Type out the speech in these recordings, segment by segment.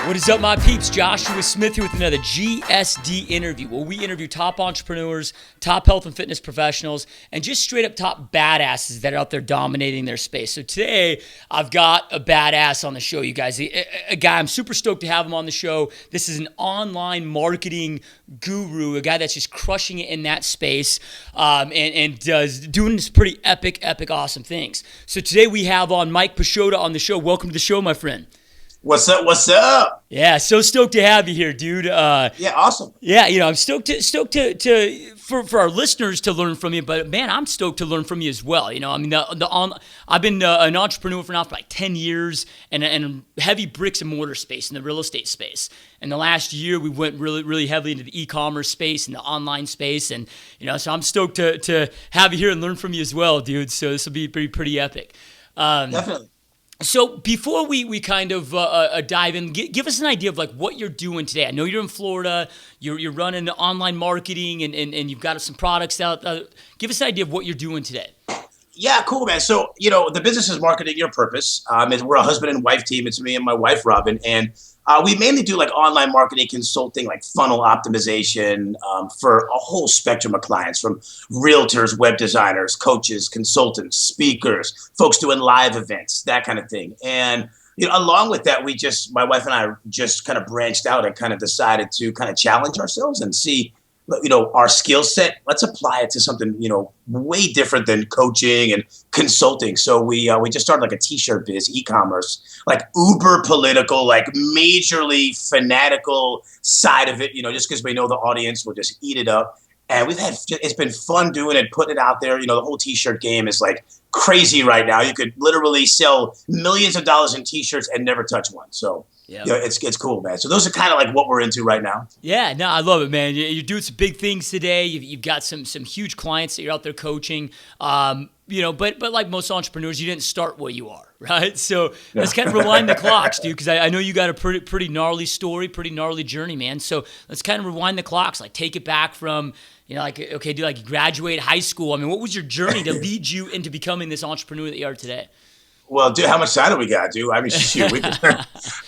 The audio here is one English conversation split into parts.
What is up, my peeps? Joshua Smith here with another GSD interview, where we interview top entrepreneurs, top health and fitness professionals, and just straight up top badasses that are out there dominating their space. So today, I've got a badass on the show, you guys. A guy I'm super stoked to have him on the show. This is an online marketing guru, a guy that's just crushing it in that space, and doing some pretty epic, awesome things. So today we have on Mike Pisciotta on the show. Welcome to the show, my friend. What's up? What's up? Yeah, so stoked to have you here, dude. Yeah, awesome. Yeah, I'm stoked for our listeners to learn from you, but man, I'm stoked to learn from you as well. I mean, I've been an entrepreneur for like 10 years and heavy bricks and mortar space in the real estate space. And the last year, we went really heavily into the e-commerce space and the online space, and so I'm stoked to have you here and learn from you as well, dude. So this will be pretty epic. Definitely. So before we kind of dive in, give us an idea of like what you're doing today. I know you're in Florida, you're running online marketing, and you've got some products out. Give us an idea of what you're doing today. Yeah, cool, man. So, the business is marketing your purpose. We're a husband and wife team. It's me and my wife, Robin. And we mainly do like online marketing consulting, like funnel optimization for a whole spectrum of clients, from realtors, web designers, coaches, consultants, speakers, folks doing live events, that kind of thing. And along with that, my wife and I just kind of branched out and kind of decided to kind of challenge ourselves and see, our skill set. Let's apply it to something, way different than coaching and consulting. So we just started like a T-shirt biz, e-commerce, like uber political, like majorly fanatical side of it, just because we know the audience will just eat it up. And it's been fun doing it, putting it out there. The whole T-shirt game is like crazy right now. You could literally sell millions of dollars in T-shirts and never touch one. So it's cool, man. So those are kind of like what we're into right now. Yeah, no, I love it, man. You're doing some big things today. You've got some huge clients that you're out there coaching. But like most entrepreneurs, you didn't start where you are, right? So let's kind of rewind the clocks, dude, because I know you got a pretty gnarly story, pretty gnarly journey, man. So let's kind of rewind the clocks, like take it back from, okay, dude, like you graduate high school. I mean, what was your journey to lead you into becoming this entrepreneur that you are today? Well, dude, how much time do we got, dude? I mean, shoot,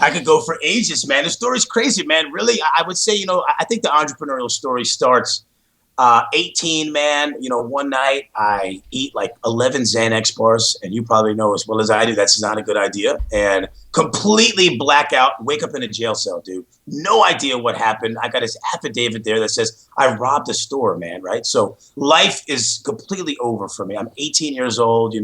I could go for ages, man. The story's crazy, man. Really, I would say, I think the entrepreneurial story starts 18, man. One night I eat like 11 Xanax bars, and you probably know as well as I do that's not a good idea, and completely black out, wake up in a jail cell, dude. No idea what happened. I got this affidavit there that says I robbed a store, man, right? So life is completely over for me. I'm 18 years old,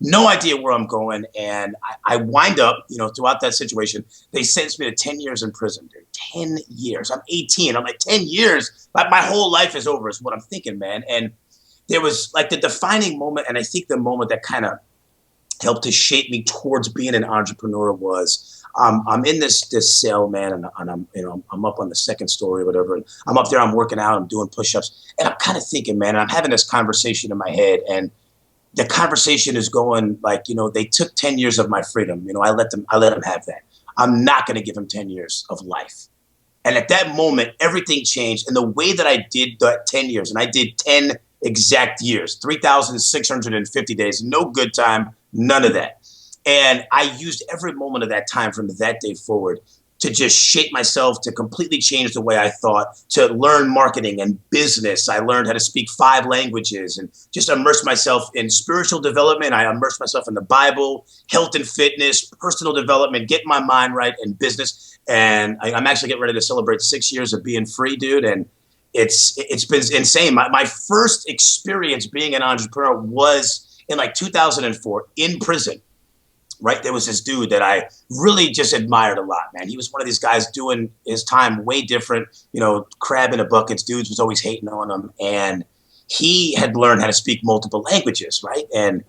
no idea where I'm going. And I wind up, throughout that situation, they sentenced me to 10 years in prison, dude. 10 years. I'm 18. I'm like, 10 years. Like my whole life is over is what I'm thinking, man. And there was like the defining moment. And I think the moment that kind of helped to shape me towards being an entrepreneur was I'm in this cell, man. And I'm up on the second story or whatever. And I'm up there, I'm working out, I'm doing push-ups. And I'm kind of thinking, man, and I'm having this conversation in my head. And the conversation is going like, they took 10 years of my freedom. I let them have that. I'm not going to give them 10 years of life. And at that moment, everything changed. And the way that I did that 10 years, and I did 10 exact years, 3,650 days, no good time, none of that. And I used every moment of that time from that day forward to just shape myself, to completely change the way I thought, to learn marketing and business. I learned how to speak 5 languages and just immerse myself in spiritual development. I immersed myself in the Bible, health and fitness, personal development, get my mind right in business. And I'm actually getting ready to celebrate 6 years of being free, dude. And it's been insane. My first experience being an entrepreneur was in like 2004 in prison. Right, there was this dude that I really just admired a lot, man. He was one of these guys doing his time way different, crab in a bucket. Dudes was always hating on him. And he had learned how to speak multiple languages, right? And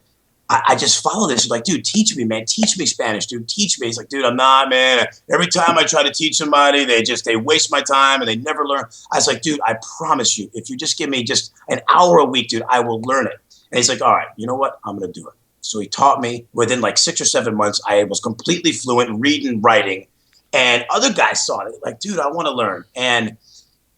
I just followed this. Like, dude, teach me, man. Teach me Spanish, dude. Teach me. He's like, dude, I'm not, man. Every time I try to teach somebody, they waste my time and they never learn. I was like, dude, I promise you, if you just give me just an hour a week, dude, I will learn it. And he's like, all right, you know what? I'm going to do it. So he taught me. Within like 6 or 7 months, I was completely fluent reading, writing, and other guys saw it. Like, dude, I want to learn. And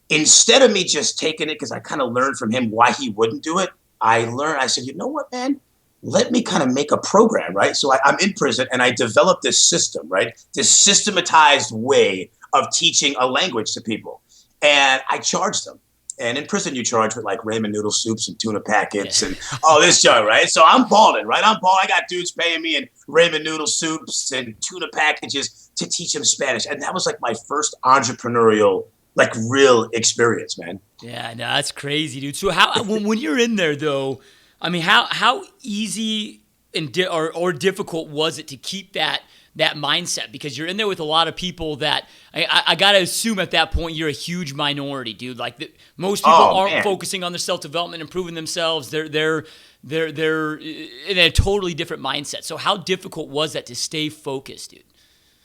instead of me just taking it, because I kind of learned from him why he wouldn't do it, I said, you know what, man? let me kind of make a program, right? So I'm in prison and I developed this system, right? This systematized way of teaching a language to people. And I charged them. And in prison, you charge with like ramen noodle soups and tuna packets and all this junk, right? So I'm balling, right? I'm balling. I got dudes paying me in ramen noodle soups and tuna packages to teach them Spanish. And that was like my first entrepreneurial, like real experience, man. Yeah, no, that's crazy, dude. So how when you're in there though, I mean, how easy and or difficult was it to keep that mindset? Because you're in there with a lot of people that I gotta assume at that point you're a huge minority, dude. Like most people aren't focusing on their self-development, improving themselves. They're in a totally different mindset. So how difficult was that to stay focused, dude?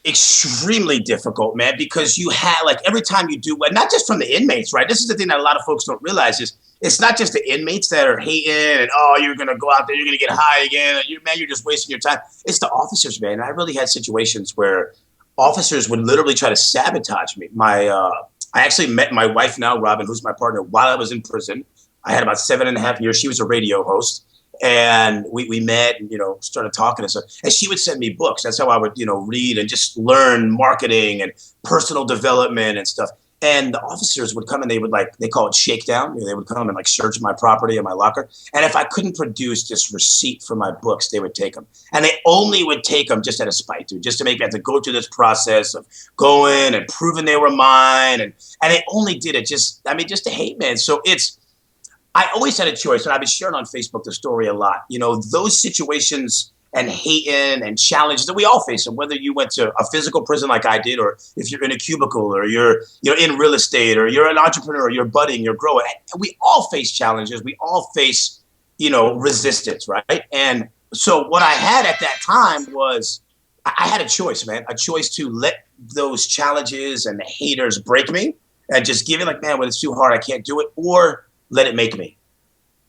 Extremely difficult, man, because you had like every time you do well, not just from the inmates, right? This is the thing that a lot of folks don't realize is it's not just the inmates that are hating and, oh, you're going to go out there, you're going to get high again. And you're just wasting your time. It's the officers, man. And I really had situations where officers would literally try to sabotage me. I actually met my wife now, Robin, who's my partner, while I was in prison. I had about 7.5 years. She was a radio host. And we met and, started talking and stuff. And she would send me books. That's how I would, read and just learn marketing and personal development and stuff. And the officers would come and they call it shakedown. They would come and like search my property and my locker. And if I couldn't produce this receipt for my books, they would take them. And they only would take them just out of spite, dude, just to make me have to go through this process of going and proving they were mine. And they only did it just to hate, man. So I always had a choice, and I've been sharing on Facebook the story a lot. Those situations and hating and challenges that we all face, and whether you went to a physical prison like I did, or if you're in a cubicle, or you're in real estate, or you're an entrepreneur, you're budding, you're growing. And we all face challenges. We all face, resistance, right? And so what I had at that time was I had a choice, man, a choice to let those challenges and the haters break me and just give it like, man, when it's too hard, I can't do it, or let it make me.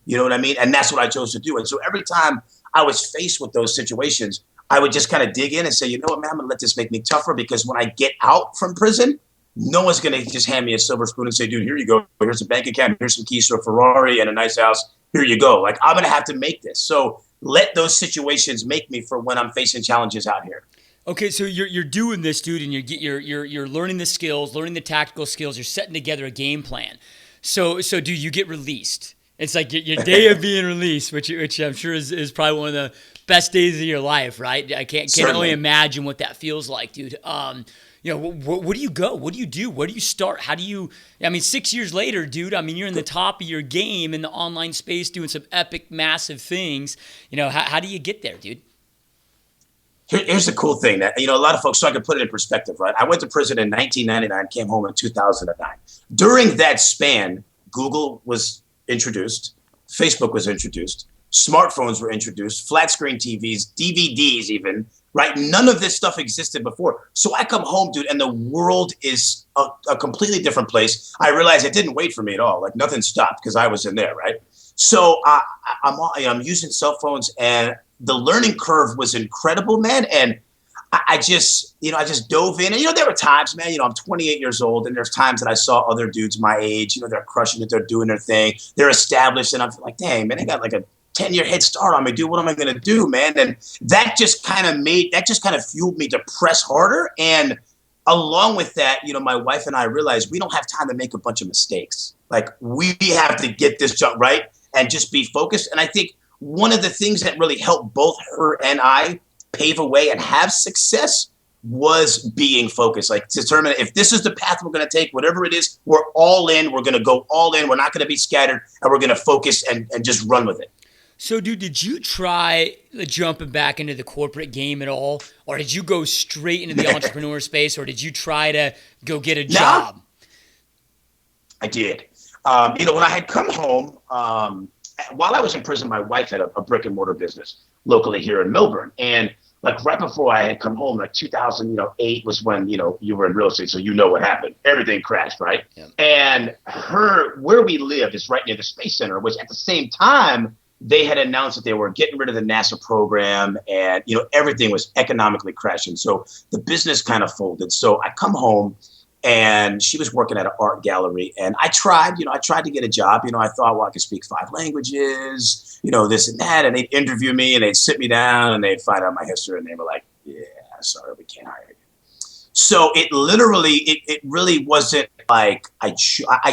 You know what I mean? And that's what I chose to do. And so every time I was faced with those situations, I would just kind of dig in and say, you know what, man, I'm going to let this make me tougher, because when I get out from prison, no one's going to just hand me a silver spoon and say, dude, here you go. Here's a bank account. Here's some keys to a Ferrari and a nice house. Here you go. Like, I'm going to have to make this. So let those situations make me for when I'm facing challenges out here. Okay, so you're doing this, dude, and you're learning the skills, learning the tactical skills. You're setting together a game plan. So do you get released? It's like your day of being released, which I'm sure is probably one of the best days of your life, right? I can't only imagine what that feels like, dude. Where do you go? What do you do? Where do you start? 6 years later, dude, you're in the top of your game in the online space doing some epic, massive things. How do you get there, dude? Here's the cool thing that, a lot of folks, so I can put it in perspective, right? I went to prison in 1999, came home in 2009. During that span, Google was introduced, Facebook was introduced, smartphones were introduced, flat screen TVs, DVDs even, right? None of this stuff existed before. So I come home, dude, and the world is a completely different place. I realized it didn't wait for me at all. Like nothing stopped because I was in there, right? So I'm using cell phones, and the learning curve was incredible, man. And I just dove in. And, there were times, man, I'm 28 years old, and there's times that I saw other dudes my age, they're crushing it, they're doing their thing, they're established. And I'm like, dang, man, they got like a 10-year head start on me, dude. What am I going to do, man? And that just kind of fueled me to press harder. And along with that, my wife and I realized we don't have time to make a bunch of mistakes. Like, we have to get this jump right and just be focused. And I think one of the things that really helped both her and I pave a way and have success was being focused. Like, determine if this is the path we're going to take, whatever it is, we're all in. We're going to go all in. We're not going to be scattered, and we're going to focus and just run with it. So, dude, did you try jumping back into the corporate game at all? Or did you go straight into the entrepreneur space? Or did you try to go get a job? No, I did. When I had come home, while I was in prison, my wife had a brick and mortar business locally here in Melbourne. And like right before I had come home, like 2008 was when, you were in real estate. So what happened. Everything crashed, right? Yeah. And where we lived is right near the Space Center, which at the same time, they had announced that they were getting rid of the NASA program, and, everything was economically crashing. So the business kind of folded. So I come home, and she was working at an art gallery. And I tried to get a job. I thought, well, I could speak 5 languages, this and that. And they'd interview me and they'd sit me down and they'd find out my history. And they were like, yeah, sorry, we can't hire you. So it really wasn't like I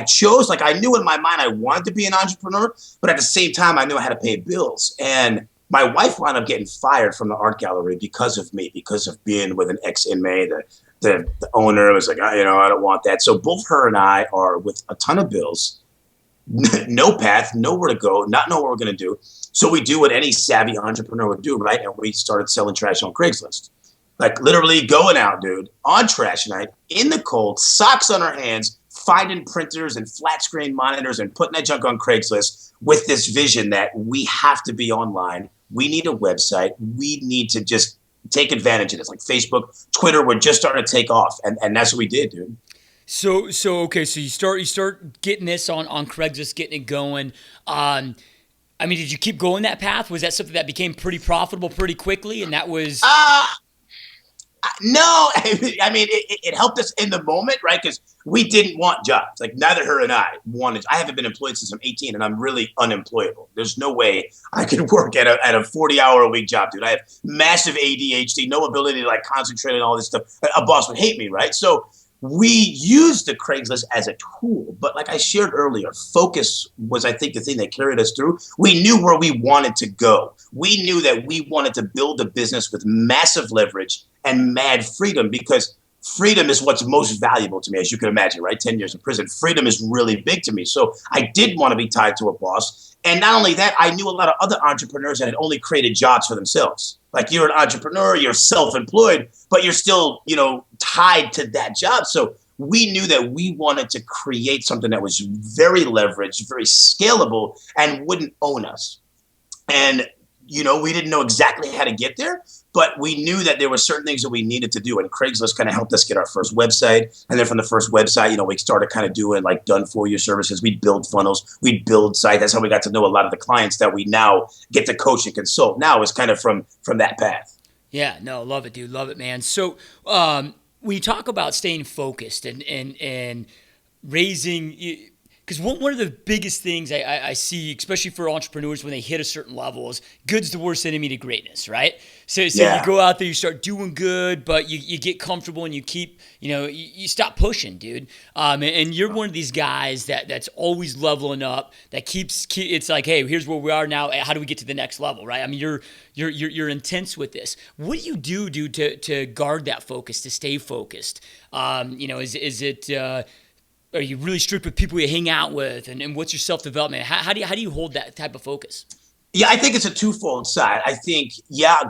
chose, like I knew in my mind I wanted to be an entrepreneur, but at the same time, I knew I had to pay bills. And my wife wound up getting fired from the art gallery because of me, because of being with an ex-inmate. The owner was like, I don't want that. So both her and I are with a ton of bills, no path, nowhere to go, not know what we're going to do. So we do what any savvy entrepreneur would do, right? And we started selling trash on Craigslist. Like literally going out, dude, on trash night, in the cold, socks on our hands, finding printers and flat screen monitors and putting that junk on Craigslist with this vision that we have to be online. We need a website. We need to just take advantage of this. Like Facebook, Twitter, we're just starting to take off. And that's what we did, dude. So okay, so you start getting this on Craigslist, getting it going. Did you keep going that path? Was that something that became pretty profitable pretty quickly? And that was no, it helped us in the moment, right? Because we didn't want jobs. Like neither her and I wanted. I haven't been employed since I'm 18, and I'm really unemployable. There's no way I could work at a 40-hour-a-week job, dude. I have massive ADHD, no ability to like concentrate on all this stuff. A boss would hate me, right? So we used the Craigslist as a tool, but like I shared earlier, focus was, I think, the thing that carried us through. We knew where we wanted to go. We knew that we wanted to build a business with massive leverage and mad freedom, because freedom is what's most valuable to me, as you can imagine, right? 10 years in prison. Freedom is really big to me. So I did want to be tied to a boss. And not only that, I knew a lot of other entrepreneurs that had only created jobs for themselves. Like you're an entrepreneur, you're self-employed, but you're still, tied to that job. So we knew that we wanted to create something that was very leveraged, very scalable, and wouldn't own us. And, we didn't know exactly how to get there, but we knew that there were certain things that we needed to do. And Craigslist kind of helped us get our first website. And then from the first website, we started kind of doing like done for you services. We'd build funnels, we'd build sites. That's how we got to know a lot of the clients that we now get to coach and consult. Now it's kind of from that path. Yeah, no, love it, dude. Love it, man. So when you talk about staying focused and raising, because one of the biggest things I see, especially for entrepreneurs when they hit a certain level, is good's the worst enemy to greatness, right? So Yeah. You go out there, you start doing good, but you get comfortable and you keep, you stop pushing, dude. And you're one of these guys that's always leveling up, that keeps it's like, hey, here's where we are now. How do we get to the next level, right? I mean, you're intense with this. What do you do, dude, to guard that focus, to stay focused? Is it are you really strict with people you hang out with, and what's your self-development? How do you hold that type of focus? Yeah, I think it's a twofold side. I think,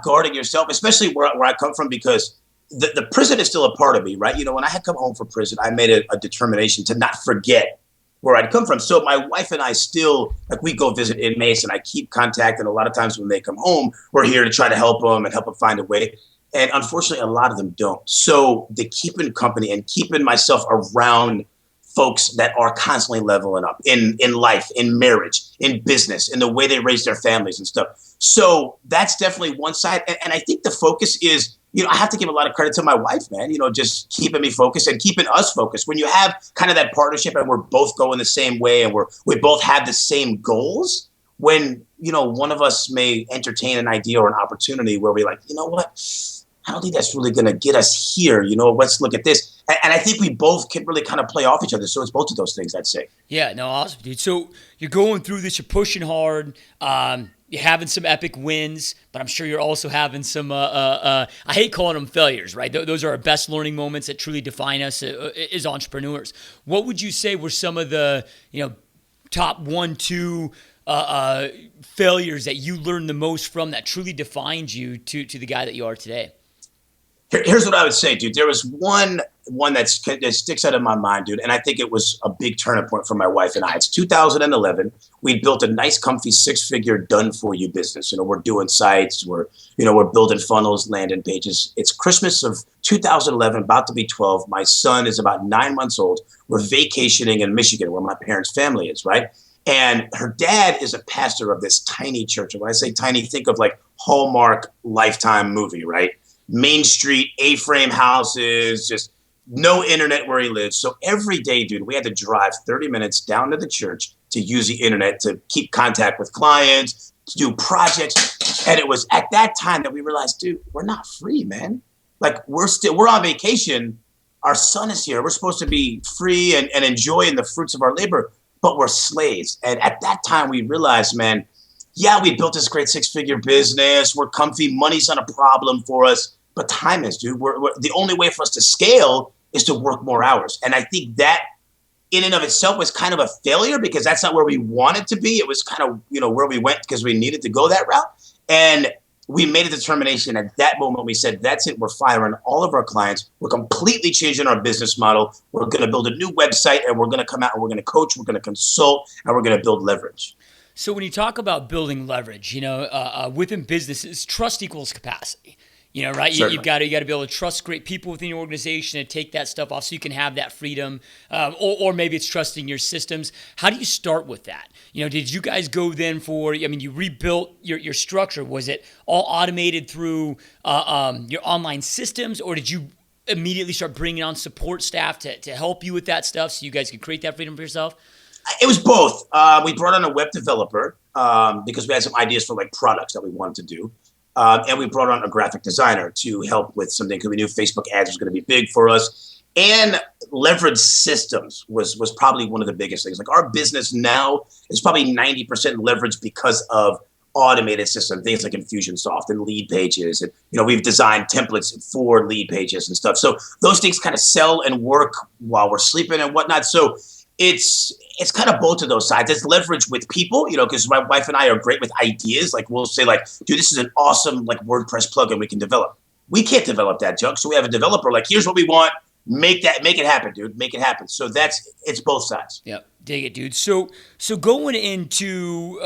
guarding yourself, especially where I come from, because the prison is still a part of me, right? When I had come home from prison, I made a determination to not forget where I'd come from. So my wife and I still, like, we go visit inmates, and I keep contact. And a lot of times when they come home, we're here to try to help them and help them find a way. And unfortunately, a lot of them don't. So the keeping company and keeping myself around folks that are constantly leveling up in life, in marriage, in business, in the way they raise their families and stuff. So that's definitely one side. And I think the focus is, I have to give a lot of credit to my wife, man, just keeping me focused and keeping us focused. When you have kind of that partnership and we're both going the same way and we both have the same goals, when, one of us may entertain an idea or an opportunity where we're like, you know what? I don't think that's really going to get us here. Let's look at this. And I think we both can really kind of play off each other. So it's both of those things, I'd say. Yeah, no, awesome, dude. So you're going through this, you're pushing hard. You're having some epic wins, but I'm sure you're also having some, I hate calling them failures, right? Those are our best learning moments that truly define us as entrepreneurs. What would you say were some of the, top 1, 2 failures that you learned the most from, that truly defined you to the guy that you are today? Here's what I would say, dude. There was one that sticks out in my mind, dude, and I think it was a big turning point for my wife and I. It's 2011. We built a nice, comfy, 6-figure done-for-you business. We're doing sites. We're building funnels, landing pages. It's Christmas of 2011, about to be 12. My son is about 9 months old. We're vacationing in Michigan, where my parents' family is, right? And her dad is a pastor of this tiny church. And when I say tiny, think of like Hallmark Lifetime movie, right? Main Street, A-frame houses, just no internet where he lives. So every day, dude, we had to drive 30 minutes down to the church to use the internet to keep contact with clients, to do projects. And it was at that time that we realized, dude, we're not free, man. Like we're on vacation. Our son is here. We're supposed to be free and enjoying the fruits of our labor, but we're slaves. And at that time we realized, man, yeah, we built this great 6-figure business. We're comfy. Money's not a problem for us, but time is, dude. We're the only way for us to scale is to work more hours. And I think that in and of itself was kind of a failure because that's not where we wanted to be. It was kind of, where we went because we needed to go that route. And we made a determination at that moment. We said, that's it. We're firing all of our clients. We're completely changing our business model. We're going to build a new website and we're going to come out and we're going to coach, we're going to consult, and we're going to build leverage. So when you talk about building leverage, within businesses, trust equals capacity. Right? You've got to be able to trust great people within your organization and take that stuff off so you can have that freedom. Or maybe it's trusting your systems. How do you start with that? Did you guys go then you rebuilt your structure? Was it all automated through your online systems, or did you immediately start bringing on support staff to help you with that stuff so you guys could create that freedom for yourself? It was both. We brought on a web developer because we had some ideas for products that we wanted to do. And we brought on a graphic designer to help with something because we knew Facebook ads was going to be big for us. And leverage systems was probably one of the biggest things. Like our business now is probably 90% leverage because of automated systems, things like Infusionsoft and lead pages. And, we've designed templates for lead pages and stuff. So those things kind of sell and work while we're sleeping and whatnot. So it's kind of both of those sides. It's leverage with people, because my wife and I are great with ideas. Like we'll say dude, this is an awesome WordPress plugin we can develop. We can't develop that junk. So we have a developer here's what we want. Make it happen, dude. Make it happen. So it's both sides. Yep. Dig it, dude. So going into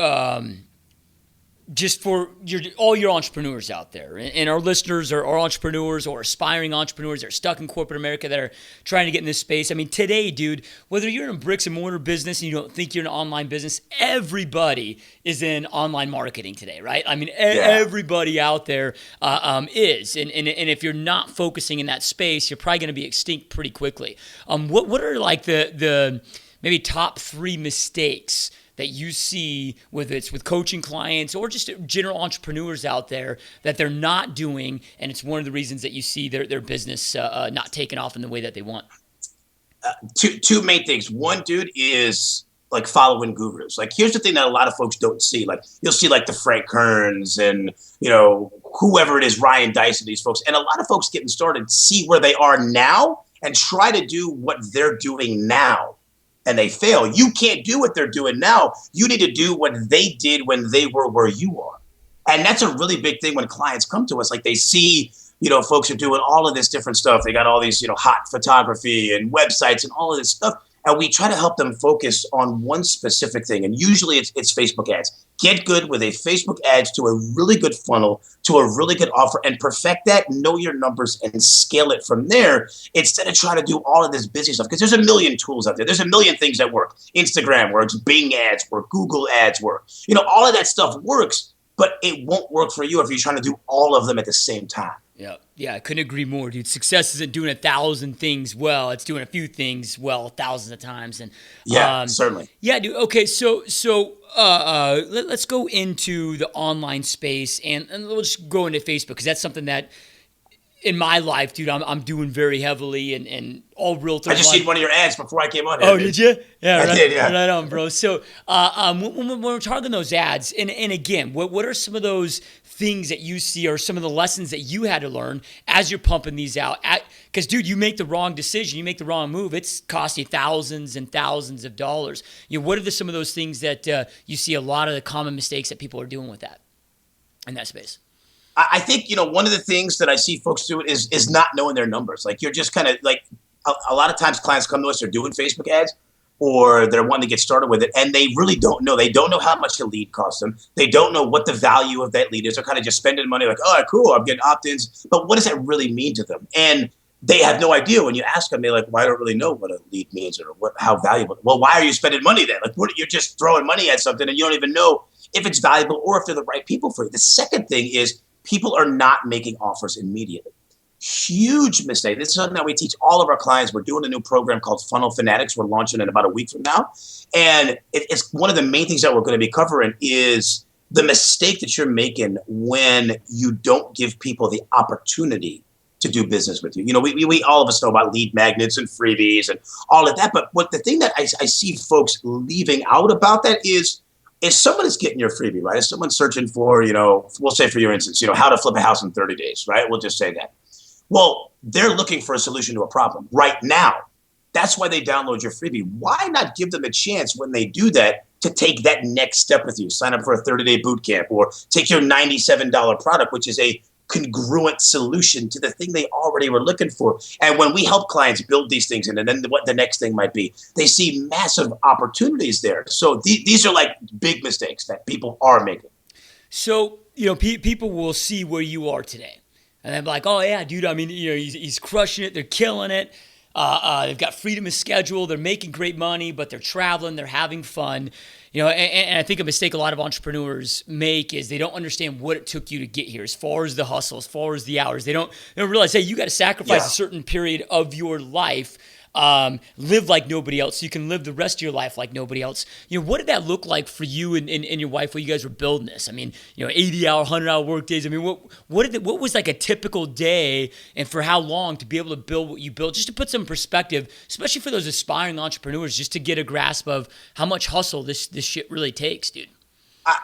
just for all your entrepreneurs out there, and our listeners are entrepreneurs or aspiring entrepreneurs that are stuck in corporate America that are trying to get in this space. I mean, today, dude, whether you're in a bricks and mortar business and you don't think you're in an online business, everybody is in online marketing today, right? I mean, everybody out there is. And if you're not focusing in that space, you're probably going to be extinct pretty quickly. What are the maybe top 3 mistakes that you see, whether it's with coaching clients or just general entrepreneurs out there, that they're not doing, and it's one of the reasons that you see their business not taking off in the way that they want? Two main things. One, dude, is following gurus. Here's the thing that a lot of folks don't see. You'll see the Frank Kerns and whoever it is, Ryan Dyson, these folks, and a lot of folks getting started see where they are now and try to do what they're doing now. And they fail. You can't do what they're doing now. You need to do what they did when they were where you are. And that's a really big thing when clients come to us. They see, folks are doing all of this different stuff. They got all these, hot photography and websites and all of this stuff. And we try to help them focus on one specific thing. And usually it's Facebook ads. Get good with a Facebook ads to a really good funnel, to a really good offer, and perfect that, know your numbers, and scale it from there instead of trying to do all of this busy stuff. Because there's a million tools out there. There's a million things that work. Instagram works, Bing ads work, Google ads work. All of that stuff works, but it won't work for you if you're trying to do all of them at the same time. Yeah, I couldn't agree more, dude. Success isn't doing 1,000 things well; it's doing a few things well thousands of times. And certainly. Yeah, dude. Okay, so let's go into the online space, and we'll just go into Facebook because that's something that in my life, dude, I'm doing very heavily and all realtors. I just seen one of your ads before I came on here. Oh, did you? Yeah, I did, yeah. Right on, bro. So when we're targeting those ads, and again, what are some of those things that you see or some of the lessons that you had to learn as you're pumping these out? Because, dude, you make the wrong decision, you make the wrong move, it's cost you thousands and thousands of dollars. What are some of those things that you see a lot of the common mistakes that people are doing with that in that space? I think, one of the things that I see folks do is not knowing their numbers. You're just kind of a lot of times clients come to us, they're doing Facebook ads or they're wanting to get started with it. And they really don't know. They don't know how much the lead costs them. They don't know what the value of that lead is. They're kind of just spending money oh, cool, I'm getting opt-ins. But what does that really mean to them? And they have no idea. When you ask them, they're well, I don't really know what a lead means or how valuable. Well, why are you spending money then? You're just throwing money at something and you don't even know if it's valuable or if they're the right people for you. The second thing is people are not making offers immediately. Huge mistake. This is something that we teach all of our clients. We're doing a new program called Funnel Fanatics. We're launching in about a week from now. And it's one of the main things that we're going to be covering is the mistake that you're making when you don't give people the opportunity to do business with you. You know, we all of us know about lead magnets and freebies and all of that. But what the thing that I see folks leaving out about that is if someone is getting your freebie, right? If someone's searching for, you know, we'll say for your instance, you know, how to flip a house in 30 days, right? We'll just say that. Well, they're looking for a solution to a problem right now. That's why they download your freebie. Why not give them a chance when they do that to take that next step with you? Sign up for a 30-day boot camp or take your $97 product, which is a congruent solution to the thing they already were looking for. And when we help clients build these things and then what the next thing might be, they see massive opportunities there. So these are like big mistakes that people are making. So, you know, people will see where you are today. And they're like, oh, yeah, dude, I mean, you know, he's crushing it. They're killing it. They've got freedom of schedule. They're making great money, but they're traveling. They're having fun. You know, and I think a mistake a lot of entrepreneurs make is they don't understand what it took you to get here as far as the hustle, as far as the hours. They don't realize, hey, you got to sacrifice a certain period of your life. Live like nobody else so you can live the rest of your life like nobody else. You know, what did that look like for you and your wife while you guys were building this? I mean, you know, 80-hour, 100-hour work days. I mean, what was like a typical day and for how long to be able to build what you built? Just to put some perspective, especially for those aspiring entrepreneurs, just to get a grasp of how much hustle this shit really takes, dude.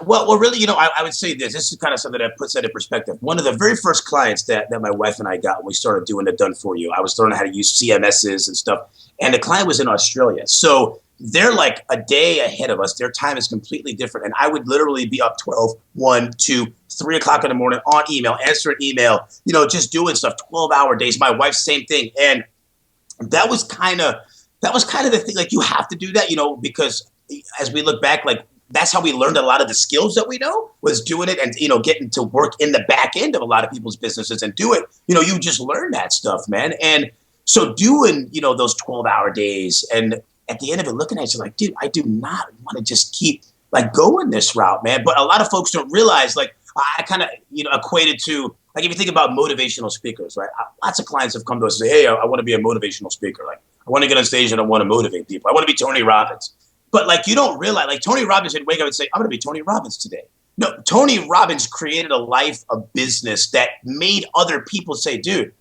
Well, really, you know, I would say this. This is kind of something that puts that in perspective. One of the very first clients that my wife and I got when we started doing the done for you, I was learning how to use CMSs and stuff. And the client was in Australia. So they're like a day ahead of us. Their time is completely different. And I would literally be up 12, 1, 2, 3 o'clock in the morning on email, answering email, you know, just doing stuff, 12-hour days. My wife, same thing. And that was kind of the thing. Like, you have to do that, you know, because as we look back, like, that's how we learned a lot of the skills that we know, was doing it and, you know, getting to work in the back end of a lot of people's businesses and do it. You know, you just learn that stuff, man. And so doing, you know, those 12-hour days and at the end of it, looking at you like, dude, I do not want to just keep like going this route, man. But a lot of folks don't realize, like, I kind of, you know, equated to, like, if you think about motivational speakers, right? Lots of clients have come to us and say, hey, I want to be a motivational speaker. Like, I want to get on stage and I want to motivate people. I want to be Tony Robbins. But like, you don't realize, like, Tony Robbins would wake up and say, I'm going to be Tony Robbins today. No, Tony Robbins created a life of business that made other people say, dude,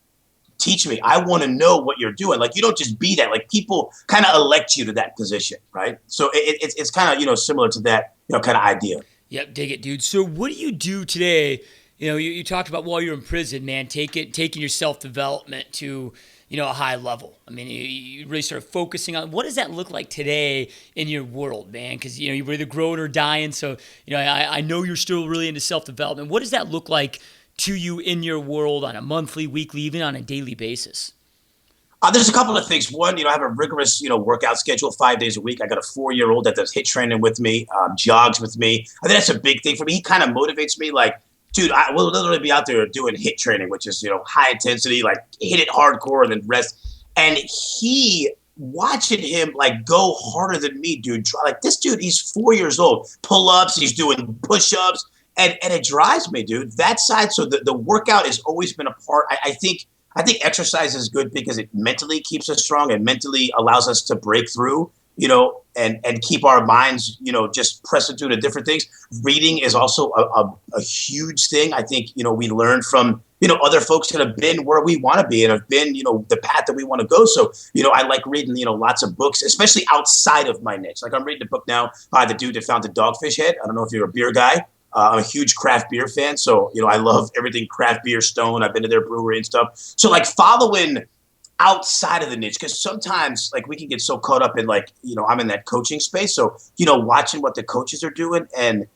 teach me. I want to know what you're doing. Like, you don't just be that. Like, people kind of elect you to that position, right? So it's kind of, you know, similar to that, you know, kind of idea. Yep, dig it, dude. So what do you do today? You know, you talked about while you're in prison, man, taking your self-development to, you know, a high level. I mean, you really start focusing on what does that look like today in your world, man? Because, you know, you're either growing or dying. So, you know, I know you're still really into self-development. What does that look like to you in your world on a monthly, weekly, even on a daily basis? There's a couple of things. One, you know, I have a rigorous, you know, workout schedule 5 days a week. I got a 4-year-old that does HIIT training with me, jogs with me. I think that's a big thing for me. He kind of motivates me. Like, dude, I will literally be out there doing HIIT training, which is, you know, high intensity, like hit it hardcore and then rest. And watching him like go harder than me, dude. Like, this dude, he's 4 years old. Pull-ups, he's doing push-ups, and it drives me, dude. That side, so the workout has always been a part. I think exercise is good because it mentally keeps us strong and mentally allows us to break through, you know, and keep our minds, you know, just pressing through to different things. Reading is also a huge thing. I think, you know, we learn from, you know, other folks that have been where we want to be and have been, you know, the path that we want to go. So, you know, I like reading, you know, lots of books, especially outside of my niche. Like, I'm reading a book now by the dude that founded Dogfish Head. I don't know if you're a beer guy. I'm a huge craft beer fan. So, you know, I love everything craft beer, Stone. I've been to their brewery and stuff. So, like, following outside of the niche, because sometimes, like, we can get so caught up in, like, you know, I'm in that coaching space. So, you know, watching what the coaches are doing, and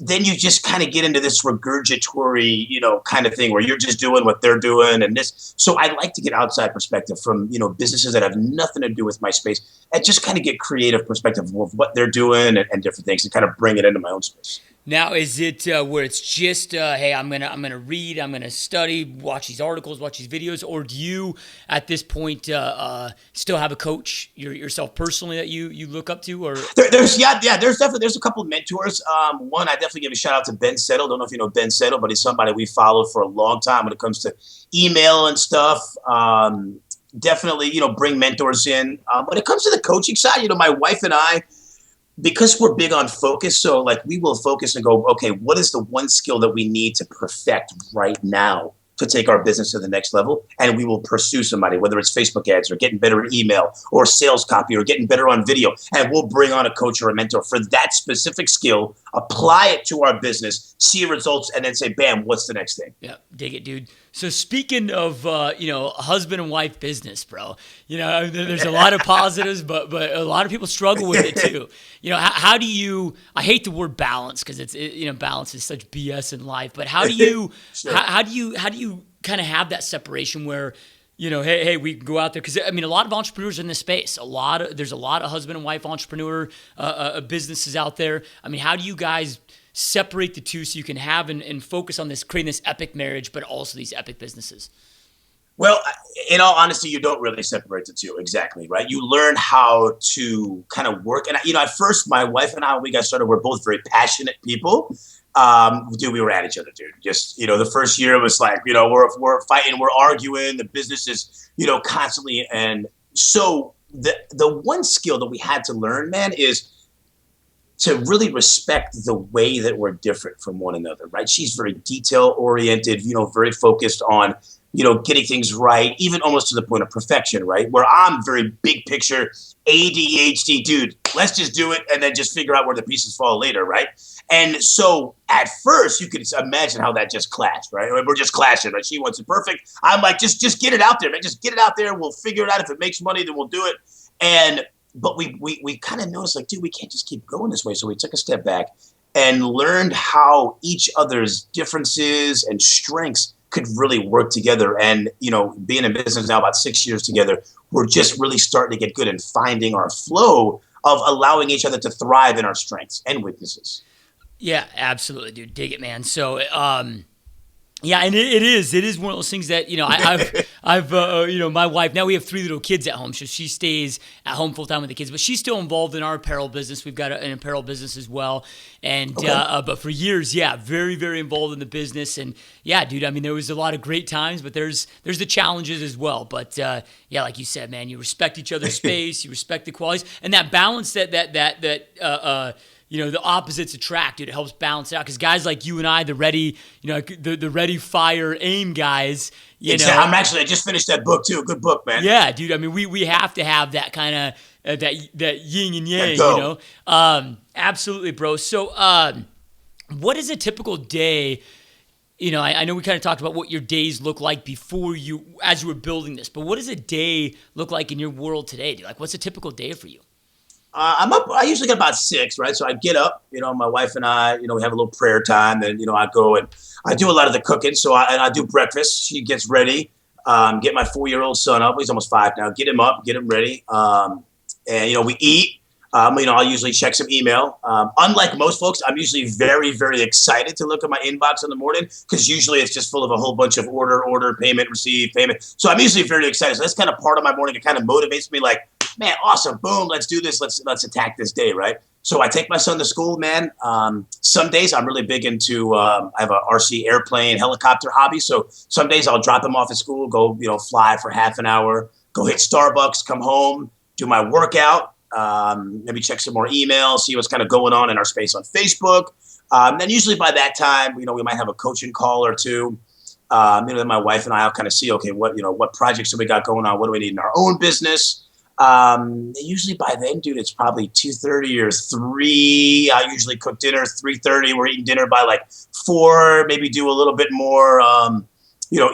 then you just kind of get into this regurgitory, you know, kind of thing where you're just doing what they're doing and this. So I like to get outside perspective from, you know, businesses that have nothing to do with my space and just kind of get creative perspective of what they're doing and different things and kind of bring it into my own space. Now, is it where it's just, hey, I'm gonna read, I'm gonna study, watch these articles, watch these videos, or do you at this point still have a coach yourself personally that you look up to, or there's a couple of mentors. One, I definitely give a shout out to Ben Settle. Don't know if you know Ben Settle, but he's somebody we followed for a long time when it comes to email and stuff. Definitely, bring mentors in. When it comes to the coaching side, my wife and I, because we're big on focus, so like we will focus and go, okay, what is the one skill that we need to perfect right now to take our business to the next level? And we will pursue somebody, whether it's Facebook ads or getting better at email or sales copy or getting better on video. And we'll bring on a coach or a mentor for that specific skill, apply it to our business, see results, and then say, bam, what's the next thing? Yeah, dig it, dude. So speaking of, husband and wife business, bro, there's a lot of positives, but a lot of people struggle with it too. How do you, I hate the word balance because balance is such BS in life, but how do you, Sure. how do you kind of have that separation where, hey, we can go out there because a lot of entrepreneurs in this space. There's a lot of husband and wife entrepreneur businesses out there. I mean, how do you guys separate the two so you can have and focus on this, creating this epic marriage, but also these epic businesses? Well, in all honesty, you don't really separate the two. Exactly, right? You learn how to kind of work. And, at first, my wife and I, when we got started, we're both very passionate people. We were at each other, dude. Just, the first year it was like, we're fighting, we're arguing, the business is, constantly. And so the one skill that we had to learn, man, is to really respect the way that we're different from one another, right? She's very detail oriented, very focused on, getting things right, even almost to the point of perfection, right? Where I'm very big picture, ADHD, dude, let's just do it and then just figure out where the pieces fall later, right? And so at first you could imagine how that just clashed, right? We're just clashing, right? She wants it perfect. I'm like, just get it out there, man. Just get it out there. We'll figure it out. If it makes money, then we'll do it. But we kind of noticed, like, dude, we can't just keep going this way. So we took a step back and learned how each other's differences and strengths could really work together. And, being in business now about 6 years together, we're just really starting to get good and finding our flow of allowing each other to thrive in our strengths and weaknesses. Yeah, absolutely, dude. Dig it, man. So, yeah, and it is one of those things that, I've my wife, now we have 3 little kids at home, so she stays at home full time with the kids, but she's still involved in our apparel business. We've got an apparel business as well. And, okay. But for years, yeah, very, very involved in the business. And yeah, dude, I mean, there was a lot of great times, but there's the challenges as well. But yeah, like you said, man, you respect each other's space, you respect the qualities, and that balance that the opposites attract, dude. It helps balance it out because guys like you and I, the ready, the ready, fire, aim guys. I just finished that book too. Good book, man. Yeah, dude. I mean, we have to have that kind of that yin and yang. Absolutely, bro. So, what is a typical day? I know we kind of talked about what your days look like as you were building this, but what does a day look like in your world today, dude? Like, what's a typical day for you? I'm up. I usually get about 6, right? So I get up, my wife and I, we have a little prayer time. And, I go and I do a lot of the cooking. So I do breakfast. She gets ready, get my 4-year-old son up. He's almost 5 now. Get him up, get him ready. And, we eat. I'll usually check some email. Unlike most folks, I'm usually very, very excited to look at my inbox in the morning because usually it's just full of a whole bunch of order, payment, receive, payment. So I'm usually very excited. So that's kind of part of my morning. It kind of motivates me like, man, awesome. Boom. Let's do this. Let's attack this day. Right. So I take my son to school, man. Some days I'm really big into, I have a RC airplane helicopter hobby. So some days I'll drop him off at school, go, fly for half an hour, go hit Starbucks, come home, do my workout, maybe check some more emails, see what's kind of going on in our space on Facebook. Then usually by that time, we might have a coaching call or two. Then my wife and I will kind of see, okay, what projects do we got going on? What do we need in our own business? Usually by then, dude, it's probably 2:30 or 3. I usually cook dinner 3:30. We're eating dinner by like 4, maybe do a little bit more,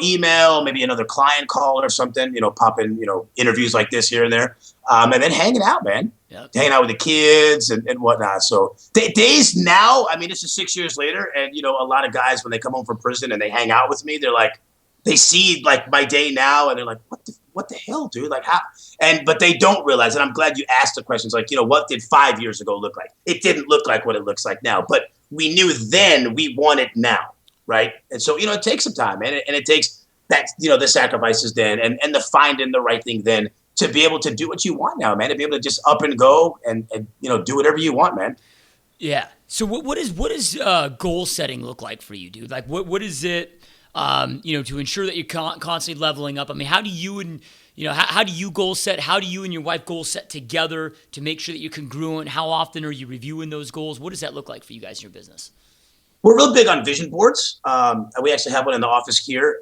email, maybe another client call or something, pop in, interviews like this here and there. And then hanging out, man, hanging out with the kids and whatnot. So days now, I mean, this is 6 years later. And, a lot of guys, when they come home from prison and they hang out with me, they're like, they see like my day now and they're like, what the hell, dude? Like how? But they don't realize, and I'm glad you asked the questions like, what did 5 years ago look like? It didn't look like what it looks like now. But we knew then we want it now, right? And so, it takes some time, man, and it takes that, the sacrifices then and the finding the right thing then to be able to do what you want now, man, to be able to just up and go and do whatever you want, man. Yeah. So what is goal setting look like for you, dude? Like what is it, to ensure that you're constantly leveling up? I mean, how do you and how do you goal set? How do you and your wife goal set together to make sure that you're congruent? How often are you reviewing those goals? What does that look like for you guys in your business? We're real big on vision boards. We actually have one in the office here.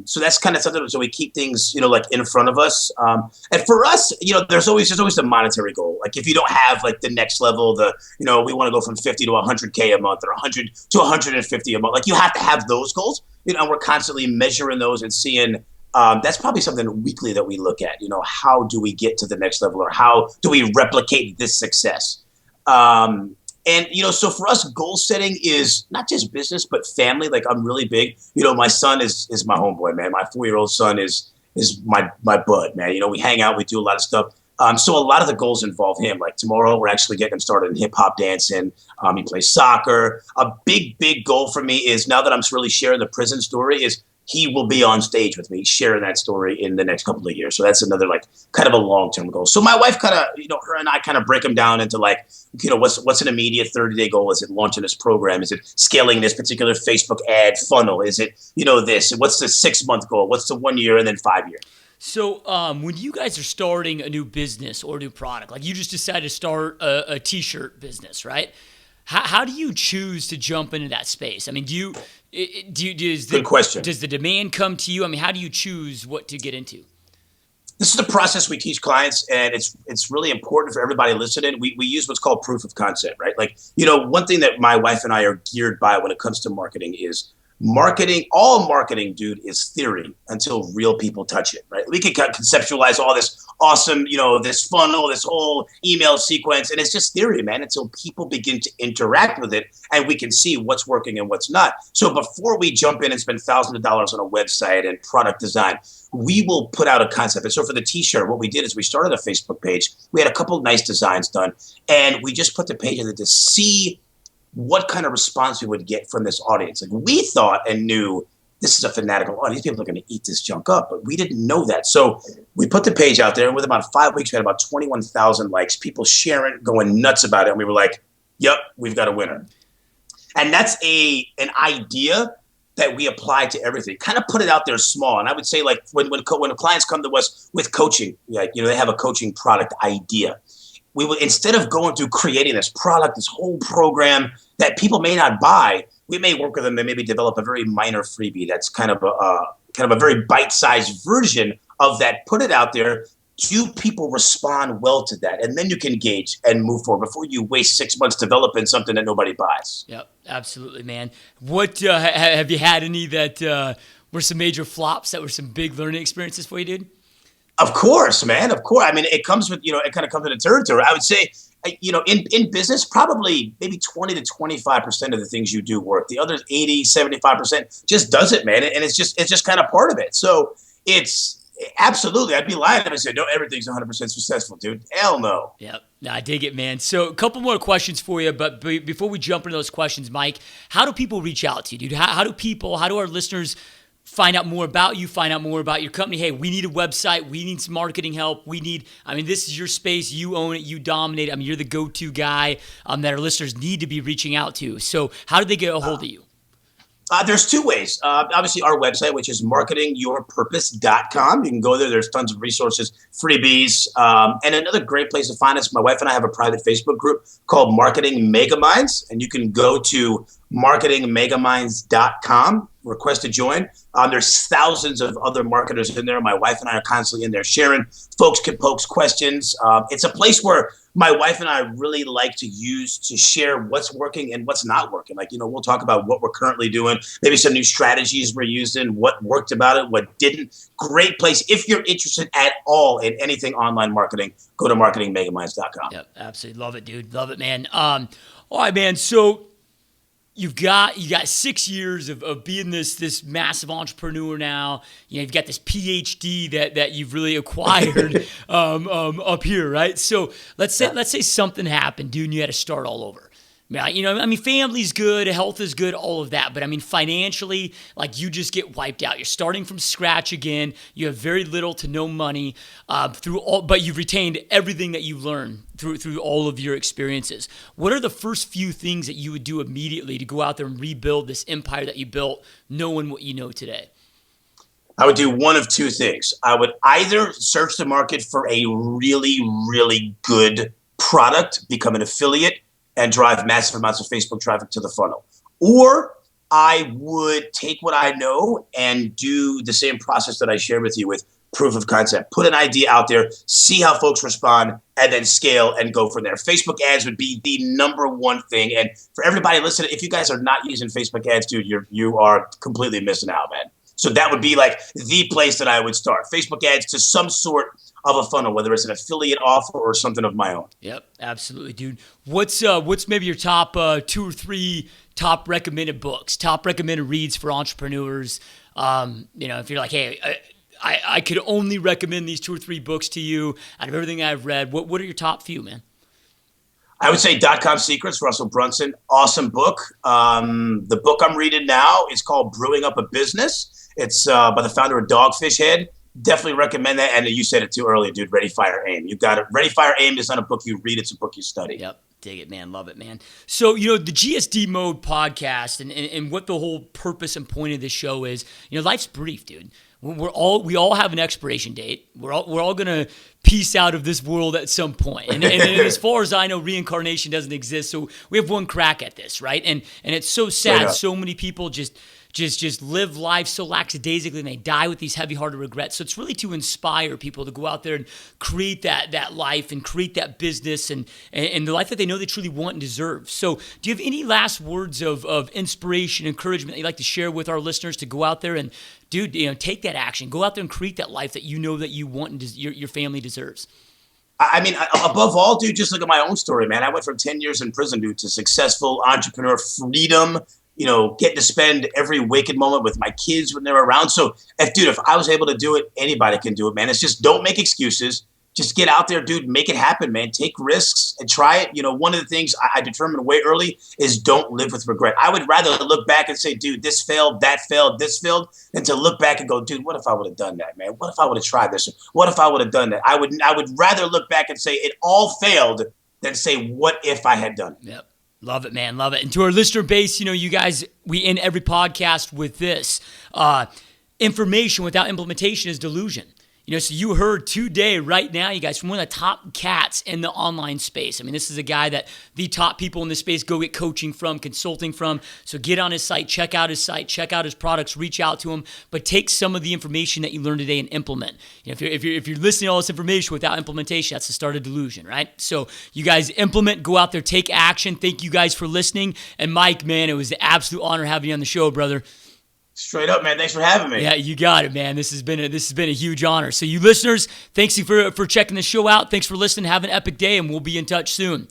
So that's kind of something. So we keep things, like in front of us. And for us, there's always the monetary goal. Like if you don't have like the next level, we want to go from 50 to 100K a month or 100 to 150 a month. Like you have to have those goals. And we're constantly measuring those and seeing. That's probably something weekly that we look at. How do we get to the next level, or how do we replicate this success? And, so for us, goal setting is not just business, but family. Like I'm really big. My son is my homeboy, man. My 4-year-old son is my bud, man. We hang out, we do a lot of stuff. So a lot of the goals involve him. Like tomorrow, we're actually getting him started in hip hop dancing. He plays soccer. A big goal for me is, now that I'm really sharing the prison story, is he will be on stage with me sharing that story in the next couple of years. So that's another kind of a long-term goal. So my wife kind of, her and I kind of break them down into what's an immediate 30-day goal? Is it launching this program? Is it scaling this particular Facebook ad funnel? Is it, this? What's the 6-month goal? What's the 1 year and then 5 year? So when you guys are starting a new business or a new product, like you just decided to start a T-shirt business, right? How do you choose to jump into that space? I mean, good question. Does the demand come to you? I mean, how do you choose what to get into? This is the process we teach clients, and it's really important for everybody listening. We use what's called proof of concept, right? Like, one thing that my wife and I are geared by when it comes to marketing is marketing. All marketing, dude, is theory until real people touch it, right? We can conceptualize all this awesome, this funnel, this whole email sequence, and it's just theory, man, until people begin to interact with it and we can see what's working and what's not. So before we jump in and spend thousands of dollars on a website and product design, we will put out a concept. And so for the T-shirt, what we did is we started a Facebook page. We had a couple of nice designs done, and we just put the page in there to see what kind of response we would get from this audience. Like we thought and knew this is a fanatical audience. People are going to eat this junk up, but we didn't know that. So we put the page out there, and within about 5 weeks, we had about 21,000 likes, people sharing, going nuts about it. And we were like, yep, we've got a winner. And that's an idea that we apply to everything. Kind of put it out there small. And I would say, like, when clients come to us with coaching, like, they have a coaching product idea. We would, instead of going through creating this product, this whole program that people may not buy, we may work with them and maybe develop a very minor freebie that's kind of a very bite-sized version of that. Put it out there. Do people respond well to that? And then you can gauge and move forward before you waste 6 months developing something that nobody buys. Yep, absolutely, man. What have you had any that were some major flops that were some big learning experiences for you, dude? Of course, man. Of course. I mean, it comes with, it kind of comes with the territory. I would say, in business, probably maybe 20 to 25% of the things you do work. The other 80, 75% just does it, man. And it's just kind of part of it. So it's absolutely, I'd be lying if I said, no, everything's 100% successful, dude. Hell no. Yep. No, I dig it, man. So a couple more questions for you. But before we jump into those questions, Mike, how do people reach out to you, dude? How do our listeners find out more about you, find out more about your company? Hey, we need a website. We need some marketing help. This is your space. You own it. You dominate it. You're the go-to guy that our listeners need to be reaching out to. So how do they get a hold of you? There's two ways. Obviously, our website, which is marketingyourpurpose.com. You can go there. There's tons of resources, freebies. And another great place to find us, my wife and I have a private Facebook group called Marketing Megaminds. And you can go to marketingmegaminds.com, request to join. There's thousands of other marketers in there. My wife and I are constantly in there sharing. Folks can post questions. It's a place where my wife and I really like to use to share what's working and what's not working. Like, we'll talk about what we're currently doing, maybe some new strategies we're using, what worked about it, what didn't. Great place. If you're interested at all in anything online marketing, go to marketingmegaminds.com. Yep, absolutely. Love it, dude. Love it, man. All right, man. So you got 6 years of being this massive entrepreneur now. You've got this PhD that you've really acquired up here, right? So let's say something happened, dude, and you had to start all over. Yeah, I mean, family's good, health is good, all of that. But I mean, financially, like you just get wiped out. You're starting from scratch again. You have very little to no money but you've retained everything that you learned through all of your experiences. What are the first few things that you would do immediately to go out there and rebuild this empire that you built, knowing what you know today? I would do one of two things. I would either search the market for a really, really good product, become an affiliate, and drive massive amounts of Facebook traffic to the funnel. Or I would take what I know and do the same process that I shared with you with proof of concept. Put an idea out there, see how folks respond, and then scale and go from there. Facebook ads would be the number one thing. And for everybody listening, if you guys are not using Facebook ads, dude, you are completely missing out, man. So that would be like the place that I would start. Facebook ads to some sort of a funnel, whether it's an affiliate offer or something of my own. Yep, absolutely, dude. What's maybe your top 2 or 3 top recommended books, top recommended reads for entrepreneurs? If you're like, hey, I could only recommend these 2 or 3 books to you out of everything I've read. What are your top few, man? I would say .com Secrets, Russell Brunson. Awesome book. The book I'm reading now is called Brewing Up a Business. It's by the founder of Dogfish Head. Definitely recommend that. And you said it too early, dude. Ready, Fire, Aim. You got it. Ready, Fire, Aim is not a book you read. It's a book you study. Yep. Dig it, man. Love it, man. So, the GSD Mode podcast and what the whole purpose and point of this show is, life's brief, dude. We all have an expiration date. We're all gonna peace out of this world at some point. And as far as I know, reincarnation doesn't exist. So we have one crack at this, right? And it's so sad. So many people just live life so lackadaisically and they die with these heavy-hearted regrets. So it's really to inspire people to go out there and create that life and create that business and the life that they know they truly want and deserve. So do you have any last words of inspiration, encouragement that you'd like to share with our listeners to go out there and, dude, take that action. Go out there and create that life that you know that you want and your family deserves. I mean, above all, dude, just look at my own story, man. I went from 10 years in prison, dude, to successful entrepreneur freedom, getting to spend every waking moment with my kids when they're around. So if I was able to do it, anybody can do it, man. It's just don't make excuses. Just get out there, dude, make it happen, man. Take risks and try it. One of the things I determined way early is don't live with regret. I would rather look back and say, dude, this failed, that failed, this failed, than to look back and go, dude, what if I would have done that, man? What if I would have tried this? What if I would have done that? I would rather look back and say it all failed than say, what if I had done it? Yep. Love it, man. Love it. And to our listener base, you guys, we end every podcast with this. Information without implementation is delusion. So you heard today, right now, you guys, from one of the top cats in the online space. I mean, this is a guy that the top people in this space go get coaching from, consulting from. So get on his site, check out his products, reach out to him, but take some of the information that you learned today and implement. If you're listening to all this information without implementation, that's the start of delusion, right? So you guys implement, go out there, take action. Thank you guys for listening. And Mike, man, it was an absolute honor having you on the show, brother. Straight up, man. Thanks for having me. Yeah, you got it, man. This has been a huge honor. So you listeners, thanks for checking the show out. Thanks for listening. Have an epic day, and we'll be in touch soon.